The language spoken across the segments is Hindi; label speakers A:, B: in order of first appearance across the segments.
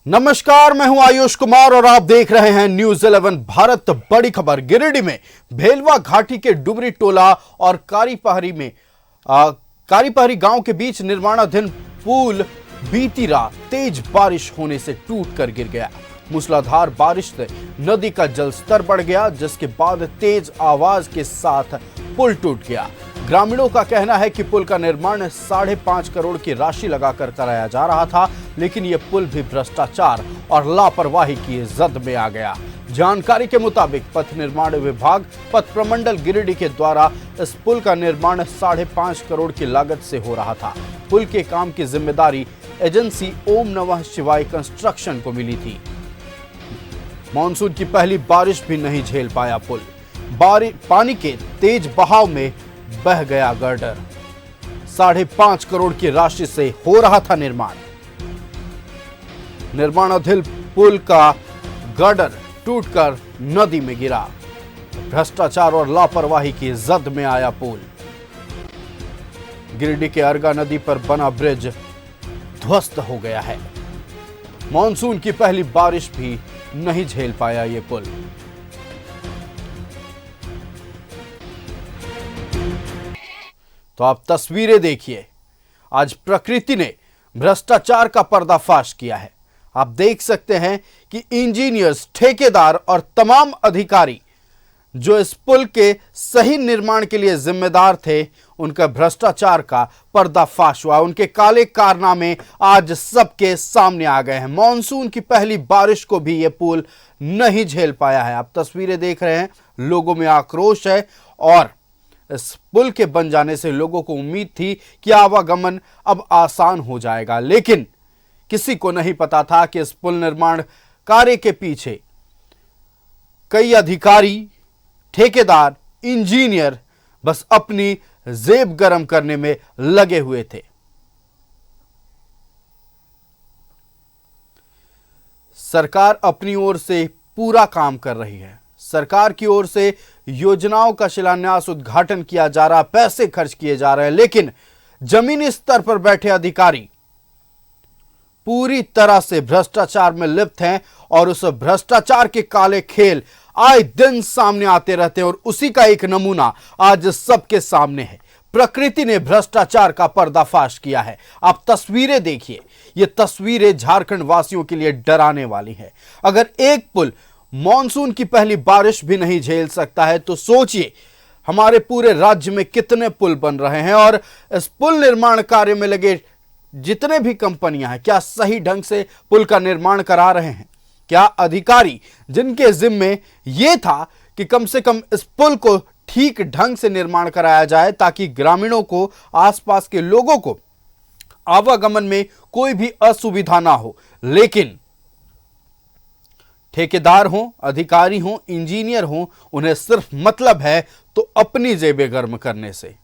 A: नमस्कार, मैं हूं आयुष कुमार और आप देख रहे हैं न्यूज 11 भारत। बड़ी खबर, गिरिडीह में भेलवा घाटी के डुबरी टोला और कारीपहरी गांव के बीच निर्माणाधीन पुल बीती रात तेज बारिश होने से टूटकर गिर गया। मूसलाधार बारिश से नदी का जलस्तर बढ़ गया, जिसके बाद तेज आवाज के साथ पुल टूट गया। ग्रामीणों का कहना है कि पुल का निर्माण 5.5 करोड़ की राशि लगाकर कराया जा रहा था, लेकिन यह पुल भी भ्रष्टाचार और लापरवाही की जद में आ गया। जानकारी के मुताबिक पथ निर्माण विभाग पथ प्रमंडल गिरिडीह के द्वारा इस पुल का निर्माण 5.5 करोड़ की लागत से हो रहा था। पुल के काम की जिम्मेदारी एजेंसी ओम नमः शिवाय कंस्ट्रक्शन को मिली थी। मानसून की पहली बारिश भी नहीं झेल पाया पुल। पानी के तेज बहाव में बह गया गर्डर। 5.5 करोड़ की राशि से हो रहा था निर्माणाधीन पुल का गर्डर टूटकर नदी में गिरा। भ्रष्टाचार और लापरवाही की जद में आया पुल। गिरिडीह के अर्गा नदी पर बना ब्रिज ध्वस्त हो गया है। मानसून की पहली बारिश भी नहीं झेल पाया ये पुल। तो आप तस्वीरें देखिए। आज प्रकृति ने भ्रष्टाचार का पर्दाफाश किया है। आप देख सकते हैं कि इंजीनियर्स, ठेकेदार और तमाम अधिकारी जो इस पुल के सही निर्माण के लिए जिम्मेदार थे, उनका भ्रष्टाचार का पर्दाफाश हुआ। उनके काले कारनामे आज सबके सामने आ गए हैं। मॉनसून की पहली बारिश को भी यह पुल नहीं झेल पाया है। आप तस्वीरें देख रहे हैं, लोगों में आक्रोश है और इस पुल के बन जाने से लोगों को उम्मीद थी कि आवागमन अब आसान हो जाएगा, लेकिन किसी को नहीं पता था कि इस पुल निर्माण कार्य के पीछे कई अधिकारी, ठेकेदार, इंजीनियर बस अपनी जेब गरम करने में लगे हुए थे। सरकार अपनी ओर से पूरा काम कर रही है। सरकार की ओर से योजनाओं का शिलान्यास, उद्घाटन किया जा रहा, पैसे खर्च किए जा रहे हैं, लेकिन जमीनी स्तर पर बैठे अधिकारी पूरी तरह से भ्रष्टाचार में लिप्त हैं और उस भ्रष्टाचार के काले खेल आए दिन सामने आते रहते हैं और उसी का एक नमूना आज सबके सामने है। प्रकृति ने भ्रष्टाचार का पर्दाफाश किया है। आप तस्वीरें देखिए। ये तस्वीरें झारखंड वासियों के लिए डराने वाली है। अगर एक पुल मॉनसून की पहली बारिश भी नहीं झेल सकता है, तो सोचिए हमारे पूरे राज्य में कितने पुल बन रहे हैं। और इस पुल निर्माण कार्य में लगे जितने भी कंपनियां हैं, क्या सही ढंग से पुल का निर्माण करा रहे हैं? क्या अधिकारी जिनके जिम्मे यह था कि कम से कम इस पुल को ठीक ढंग से निर्माण कराया जाए ताकि ग्रामीणों को, आसपास के लोगों को आवागमन में कोई भी असुविधा ना हो, लेकिन ठेकेदार हों, अधिकारी हों, इंजीनियर हों, उन्हें सिर्फ मतलब है तो अपनी जेबें गर्म करने से।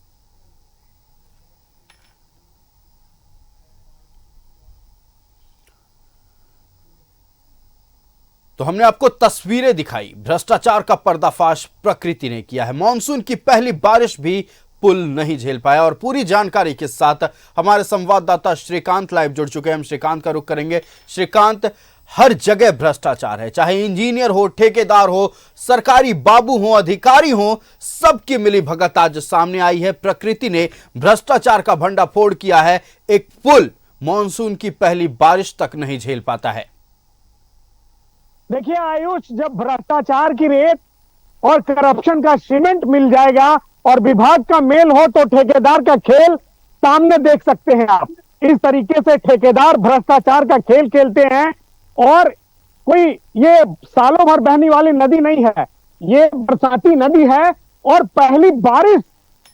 A: तो हमने आपको तस्वीरें दिखाई। भ्रष्टाचार का पर्दाफाश प्रकृति ने किया है। मॉनसून की पहली बारिश भी पुल नहीं झेल पाया। और पूरी जानकारी के साथ हमारे संवाददाता श्रीकांत लाइव जुड़ चुके हैं। हम श्रीकांत का रुख करेंगे। श्रीकांत, हर जगह भ्रष्टाचार है, चाहे इंजीनियर हो, ठेकेदार हो, सरकारी बाबू हो, अधिकारी हो, सबकी मिली भगत आज सामने आई है। प्रकृति ने भ्रष्टाचार का भंडाफोड़ किया है। एक पुल मॉनसून की पहली बारिश तक नहीं झेल पाता है।
B: देखिए आयुष, जब भ्रष्टाचार की रेत और करप्शन का सीमेंट मिल जाएगा और विभाग का मेल हो तो ठेकेदार का खेल सामने देख सकते हैं आप। इस तरीके से ठेकेदार भ्रष्टाचार का खेल खेलते हैं और कोई ये सालों भर बहने वाली नदी नहीं है, ये बरसाती नदी है। और पहली बारिश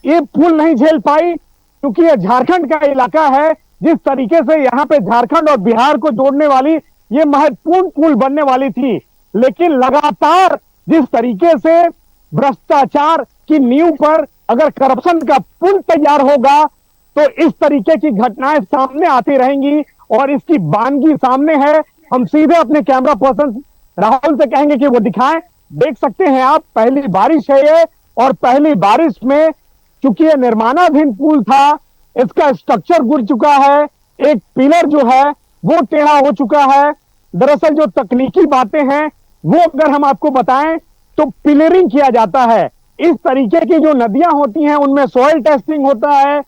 B: ये पुल नहीं झेल पाई क्योंकि ये झारखंड का इलाका है। जिस तरीके से यहाँ पे झारखंड और बिहार को जोड़ने वाली ये महत्वपूर्ण पुल बनने वाली थी, लेकिन लगातार जिस तरीके से भ्रष्टाचार की नींव पर अगर करप्शन का पुल तैयार होगा तो इस तरीके की घटनाएं सामने आती रहेंगी और इसकी बानगी सामने है। हम सीधे अपने कैमरा पर्सन राहुल से कहेंगे कि वो दिखाएं। देख सकते हैं आप, पहली बारिश है ये और पहली बारिश में चूंकि ये निर्माणाधीन पुल था, इसका स्ट्रक्चर गिर चुका है, एक पिलर जो है वो टेढ़ा हो चुका है दरअसल जो तकनीकी बातें हैं वो अगर हम आपको बताएं तो पिलरिंग किया जाता है। इस तरीके की जो नदियां होती हैं उनमें सॉइल टेस्टिंग होता है,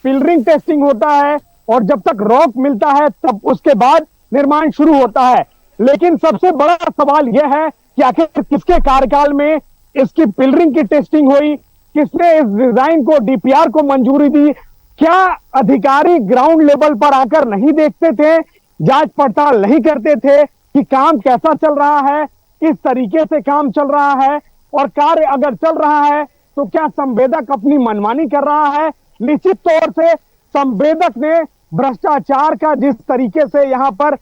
B: पिलरिंग टेस्टिंग होता है, और जब तक रॉक मिलता है तब उसके बाद निर्माण शुरू होता है। लेकिन सबसे बड़ा सवाल यह है कि आखिर किसके कार्यकाल में इसकी पिलरिंग की टेस्टिंग हुई, किसने इस डिजाइन को, डीपीआर को मंजूरी दी? क्या अधिकारी ग्राउंड लेवल पर आकर नहीं देखते थे, जांच पड़ताल नहीं करते थे कि काम कैसा चल रहा है, किस तरीके से काम चल रहा है, और कार्य अगर चल रहा है तो क्या संवेदक अपनी मनमानी कर रहा है? निश्चित तौर से संवेदक ने भ्रष्टाचार का, जिस तरीके से यहां पर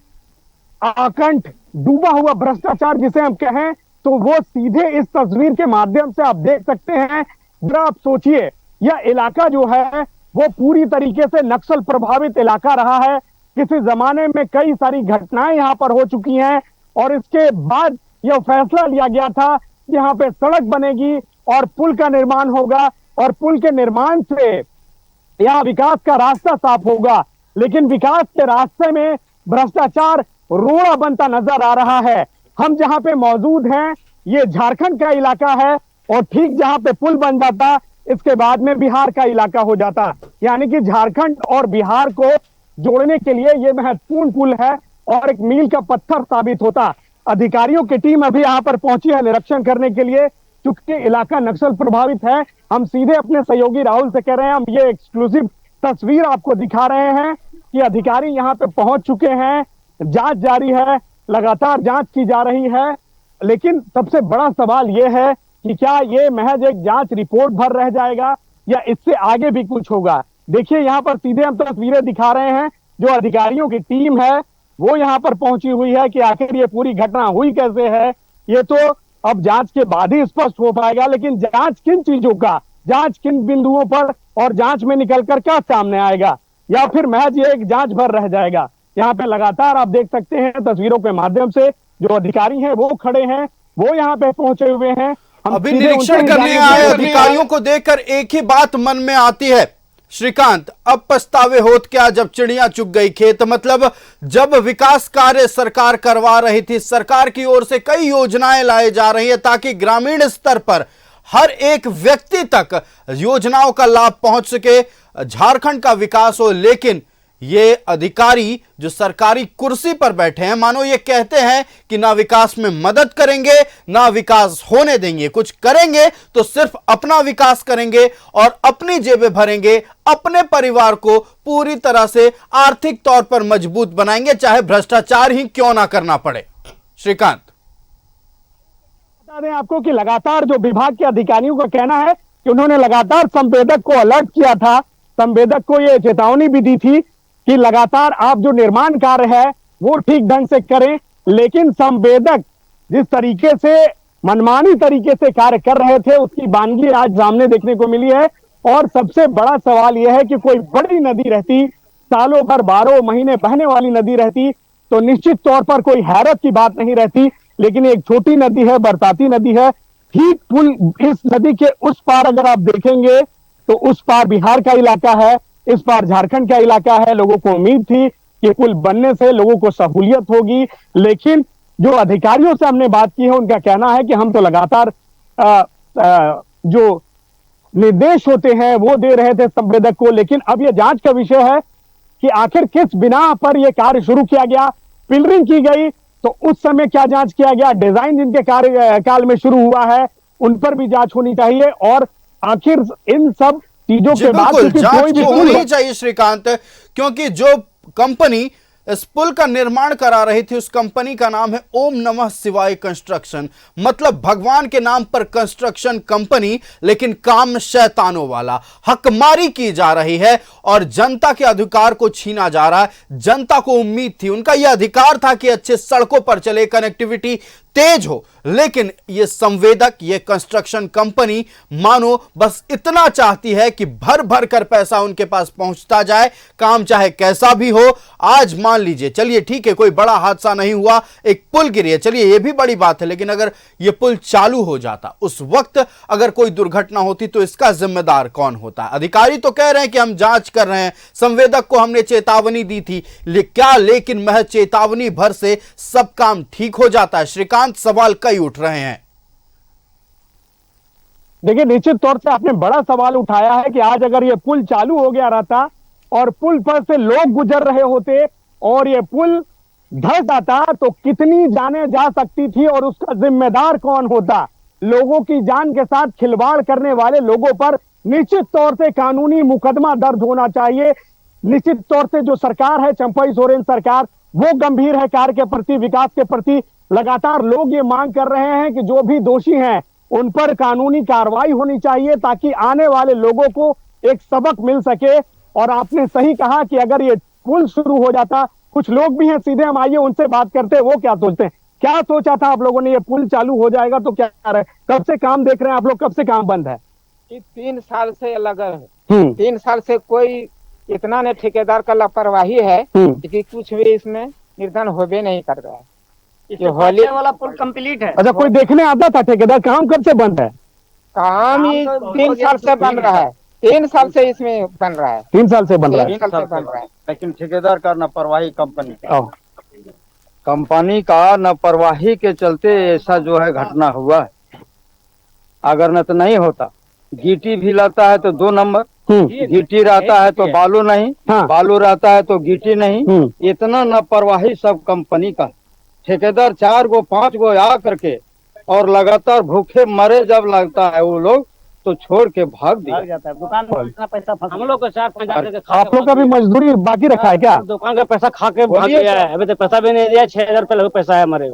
B: आकंठ डूबा हुआ भ्रष्टाचार जिसे हम कहें, तो वो सीधे इस तस्वीर के माध्यम से आप देख सकते हैं। जरा आप सोचिए, यह इलाका जो है वो पूरी तरीके से नक्सल प्रभावित इलाका रहा है। किसी जमाने में कई सारी घटनाएं यहां पर हो चुकी हैं, और इसके बाद यह फैसला लिया गया था कि यहाँ पे सड़क बनेगी और पुल का निर्माण होगा, और पुल के निर्माण से यहाँ विकास का रास्ता साफ होगा। लेकिन विकास के रास्ते में भ्रष्टाचार रोड़ा बनता नजर आ रहा है। हम जहां पे मौजूद हैं ये झारखंड का इलाका है, और ठीक जहां पे पुल बन जाता इसके बाद में बिहार का इलाका हो जाता, यानी कि झारखंड और बिहार को जोड़ने के लिए ये महत्वपूर्ण पुल है और एक मील का पत्थर साबित होता। अधिकारियों की टीम अभी यहाँ पर पहुंची है निरीक्षण करने के लिए, क्योंकि इलाका नक्सल प्रभावित है। हम सीधे अपने सहयोगी राहुल से कह रहे हैं, हम ये एक्सक्लूसिव तस्वीर आपको दिखा रहे हैं कि अधिकारी यहाँ पे पहुंच चुके हैं, जांच जारी है, लगातार जांच की जा रही है। लेकिन सबसे बड़ा सवाल यह है कि क्या ये महज एक जांच रिपोर्ट भर रह जाएगा या इससे आगे भी कुछ होगा? देखिए यहाँ पर सीधे हम तस्वीरें दिखा रहे हैं, जो अधिकारियों की टीम है वो यहाँ पर पहुंची हुई है कि आखिर ये पूरी घटना हुई कैसे है, ये तो अब जांच के बाद ही स्पष्ट हो पाएगा। लेकिन जांच किन चीजों का, जांच किन बिंदुओं पर, और जांच में निकलकर क्या सामने आएगा, या फिर महज ये एक जांच भर रह जाएगा? यहाँ पे लगातार आप देख सकते हैं तस्वीरों के माध्यम से जो अधिकारी हैं वो खड़े हैं, वो यहाँ पे पहुंचे हुए हैं।
A: अभी निरीक्षण करने आए अधिकारियों को देखकर एक ही बात मन में आती है श्रीकांत, अब पछतावे होत क्या जब चिड़िया चुग गई खेत। मतलब जब विकास कार्य सरकार करवा रही थी, सरकार की ओर से कई योजनाएं लाई जा रही है ताकि ग्रामीण स्तर पर हर एक व्यक्ति तक योजनाओं का लाभ पहुंच सके, झारखंड का विकास हो। लेकिन ये अधिकारी जो सरकारी कुर्सी पर बैठे हैं, मानो ये कहते हैं कि ना विकास में मदद करेंगे ना विकास होने देंगे, कुछ करेंगे तो सिर्फ अपना विकास करेंगे और अपनी जेबें भरेंगे, अपने परिवार को पूरी तरह से आर्थिक तौर पर मजबूत बनाएंगे, चाहे भ्रष्टाचार ही क्यों ना करना पड़े। श्रीकांत,
B: बता दें आपको कि लगातार जो विभाग के अधिकारियों का कहना है कि उन्होंने लगातार संवेदक को अलर्ट किया था, संवेदक को यह चेतावनी भी दी थी कि लगातार आप जो निर्माण कार्य है वो ठीक ढंग से करें। लेकिन संवेदक जिस तरीके से मनमानी तरीके से कार्य कर रहे थे उसकी वानगी आज सामने देखने को मिली है। और सबसे बड़ा सवाल यह है कि कोई बड़ी नदी रहती, सालों भर 12 महीने बहने वाली नदी रहती, तो निश्चित तौर पर कोई हैरत की बात नहीं रहती। लेकिन एक छोटी नदी है, बरसाती नदी है, ठीक पुल इस नदी के उस पार अगर आप देखेंगे तो उस पार बिहार का इलाका है, इस पार झारखंड का इलाका है। लोगों को उम्मीद थी कि पुल बनने से लोगों को सहूलियत होगी, लेकिन जो अधिकारियों से हमने बात की है उनका कहना है कि हम तो लगातार जो निर्देश होते हैं वो दे रहे थे संवेदक को, लेकिन अब यह जांच का विषय है कि आखिर किस बिना पर यह कार्य शुरू किया गया। पिलरिंग की गई तो उस समय क्या जांच किया गया, डिजाइन जिनके कार्यकाल में शुरू हुआ है उन पर भी जांच होनी चाहिए। और आखिर इन सब चीजों के बाद
A: जांच तो होनी चाहिए श्रीकांत, क्योंकि जो कंपनी इस पुल का निर्माण करा रही थी उस कंपनी का नाम है ओम नमः शिवाय कंस्ट्रक्शन। मतलब भगवान के नाम पर कंस्ट्रक्शन कंपनी, लेकिन काम शैतानों वाला। हकमारी की जा रही है और जनता के अधिकार को छीना जा रहा है। जनता को उम्मीद थी, उनका यह अधिकार था कि अच्छे सड़कों पर चले, कनेक्टिविटी तेज हो, लेकिन यह संवेदक, यह कंस्ट्रक्शन कंपनी मानो बस इतना चाहती है कि भर भर कर पैसा उनके पास पहुंचता जाए, काम चाहे कैसा भी हो। आज मान मान लीजिए, चलिए ठीक है, कोई बड़ा हादसा नहीं हुआ, एक पुल गिरी है, चलिए ये भी बड़ी बात है, लेकिन अगर ये पुल चालू हो जाता, उस वक्त अगर कोई दुर्घटना होती तो इसका जिम्मेदार कौन होता? अधिकारी तो कह रहे हैं कि हम जांच कर रहे हैं, संवेदक को हमने चेतावनी दी थी, लेकिन महज चेतावनी भर से सब काम ठीक हो जाता है? श्रीकांत, सवाल कई उठ रहे हैं।
B: देखिए, निश्चित तौर से आपने बड़ा सवाल उठाया है कि आज अगर ये पुल चालू हो गया रहता और पुल पर से लोग गुजर रहे होते और ये पुल धंस जाता तो कितनी जानें जा सकती थी और उसका जिम्मेदार कौन होता? लोगों की जान के साथ खिलवाड़ करने वाले लोगों पर निश्चित तौर से कानूनी मुकदमा दर्ज होना चाहिए। निश्चित तौर से जो सरकार है, चंपई सोरेन सरकार, वो गंभीर है कार्य के प्रति, विकास के प्रति। लगातार लोग ये मांग कर रहे हैं कि जो भी दोषी हैं उन पर कानूनी कार्रवाई होनी चाहिए ताकि आने वाले लोगों को एक सबक मिल सके। और आपने सही कहा कि अगर ये पुल शुरू हो जाता, कुछ लोग भी हैं, सीधे हम आइए उनसे बात करते हैं, वो क्या सोचते हैं। क्या सोचा था आप लोगों ने, ये पुल चालू हो जाएगा तो क्या रहा है? कब से काम देख रहे हैं आप लोग, कब से काम बंद है?
C: 3 साल से लगा है। 3 साल से कोई इतना ने ठेकेदार का लापरवाही है कि कुछ भी इसमें निर्धारण होबे नहीं कर रहा है।
D: ये होली वाला पुल कंप्लीट है।
B: अच्छा, कोई देखने आता था ठेकेदार? काम कब से बंद है?
C: काम ही 3 साल से बन रहा है। 3 साल से इसमें बन रहा है।
B: 3 साल से बन रहा है।
C: 3 साल से बन रहा है।
D: लेकिन ठेकेदार का लापरवाही, कंपनी का लापरवाही के चलते ऐसा जो है घटना हुआ है। अगर न तो नहीं होता, गिट्टी भी लाता है तो 2 नंबर, गिट्टी रहता है तो बालू नहीं, बालू रहता है तो गिट्टी नहीं। इतना लापरवाही सब कंपनी का। ठेकेदार 4 गो 5 गो आ करके और लगातार भूखे मरे जब लगता है वो लोग तो छोड़ के भाग जाता है।
E: दुकान में इतना पैसा हम लोग को 4-5
B: आप लोग का भी मजदूरी बाकी रखा है क्या?
E: दुकान का पैसा खा के भाग गया है। अभी तो पैसा भी नहीं दिया, 6,000 रुपये पैसा है हमारे।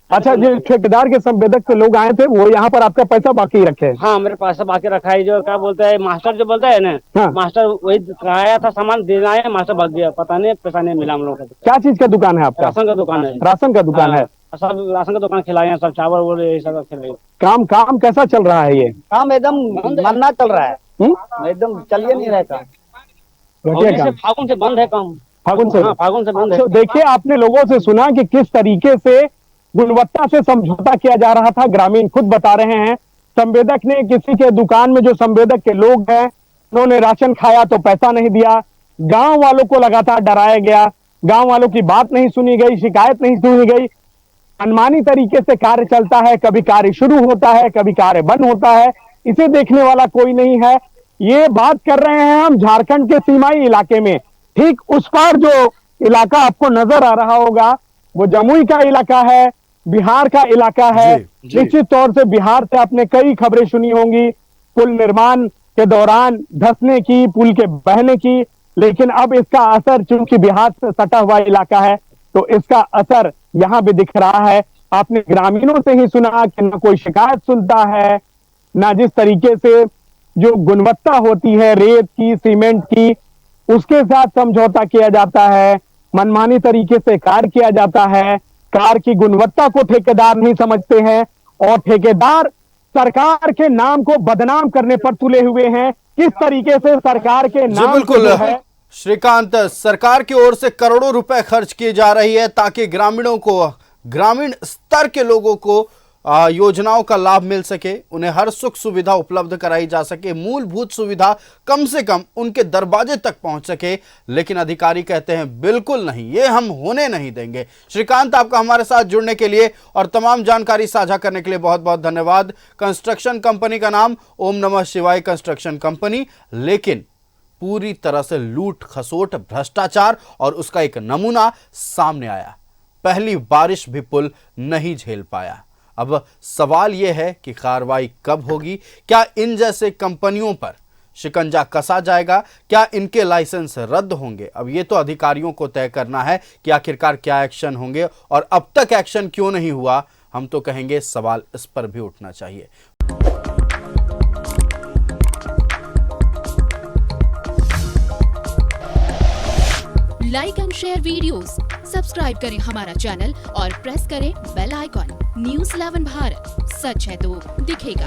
B: अच्छा, जो ठेकेदार के संवेदक के लोग आए थे वो यहाँ पर आपका पैसा बाकी रखे?
E: हाँ, मेरे पैसा बाकी रखा है। जो क्या बोलते हैं मास्टर, जो बोलता है ना, मास्टर वही आया था सामान देना है, मास्टर भाग गया, पता नहीं पैसा नहीं मिला हम लोग को।
B: क्या चीज का दुकान है आपका?
E: राशन का दुकान है।
B: राशन का दुकान है?
E: सब राशन का दुकान खिलाए हैं, सब चावल वो सब खिलाए।
B: काम कैसा चल रहा है? ये
D: काम एकदम मरना चल रहा है, एकदम चलिए नहीं रहता।
E: फागुन से बंद है काम।
B: फागुन से?
E: हाँ, फागुन से बंद है।
B: तो देखिए, आपने लोगों से सुना कि किस तरीके से गुणवत्ता से समझौता किया जा रहा था। ग्रामीण खुद बता रहे हैं, संवेदक ने किसी के दुकान में, जो संवेदक के लोग हैं, उन्होंने राशन खाया तो पैसा नहीं दिया। गांव वालों को लगातार डराया गया, गांव वालों की बात नहीं सुनी गई, शिकायत नहीं सुनी गई। मनमानी तरीके से कार्य चलता है, कभी कार्य शुरू होता है, कभी कार्य बंद होता है, इसे देखने वाला कोई नहीं है। ये बात कर रहे हैं हम झारखंड के सीमाई इलाके में। ठीक उस पार जो इलाका आपको नजर आ रहा होगा वो जमुई का इलाका है, बिहार का इलाका है। निश्चित तौर से बिहार से आपने कई खबरें सुनी होंगी, पुल निर्माण के दौरान धंसने की, पुल के बहने की, लेकिन अब इसका असर, चूंकि बिहार से सटा हुआ इलाका है तो इसका असर यहाँ भी दिख रहा है। आपने ग्रामीणों से ही सुना कि ना कोई शिकायत सुनता है, ना जिस तरीके से जो गुणवत्ता होती है रेत की, सीमेंट की, उसके साथ समझौता किया जाता है, मनमानी तरीके से कार्य किया जाता है। कार की गुणवत्ता को ठेकेदार नहीं समझते हैं और ठेकेदार सरकार के नाम को बदनाम करने पर तुले हुए हैं। किस तरीके से सरकार के नाम
A: बिल्कुल है श्रीकांत, सरकार की ओर से करोड़ों रुपए खर्च किए जा रही है ताकि ग्रामीणों को, ग्रामीण स्तर के लोगों को योजनाओं का लाभ मिल सके, उन्हें हर सुख सुविधा उपलब्ध कराई जा सके, मूलभूत सुविधा कम से कम उनके दरवाजे तक पहुंच सके। लेकिन अधिकारी कहते हैं बिल्कुल नहीं, ये हम होने नहीं देंगे। श्रीकांत, आपका हमारे साथ जुड़ने के लिए और तमाम जानकारी साझा करने के लिए बहुत बहुत धन्यवाद। कंस्ट्रक्शन कंपनी का नाम ओम नमः शिवाय कंस्ट्रक्शन कंपनी, लेकिन पूरी तरह से लूट खसोट, भ्रष्टाचार और उसका एक नमूना सामने आया। पहली बारिश भी पुल नहीं झेल पाया। अब सवाल यह है कि कार्रवाई कब होगी? क्या इन जैसे कंपनियों पर शिकंजा कसा जाएगा? क्या इनके लाइसेंस रद्द होंगे? अब ये तो अधिकारियों को तय करना है कि आखिरकार क्या एक्शन होंगे, और अब तक एक्शन क्यों नहीं हुआ? हम तो कहेंगे सवाल इस पर भी उठना चाहिए।
F: Like and share videos, subscribe करें हमारा चैनल और प्रेस करें बेल आइकॉन। न्यूज़ 11 भारत, सच है तो दिखेगा।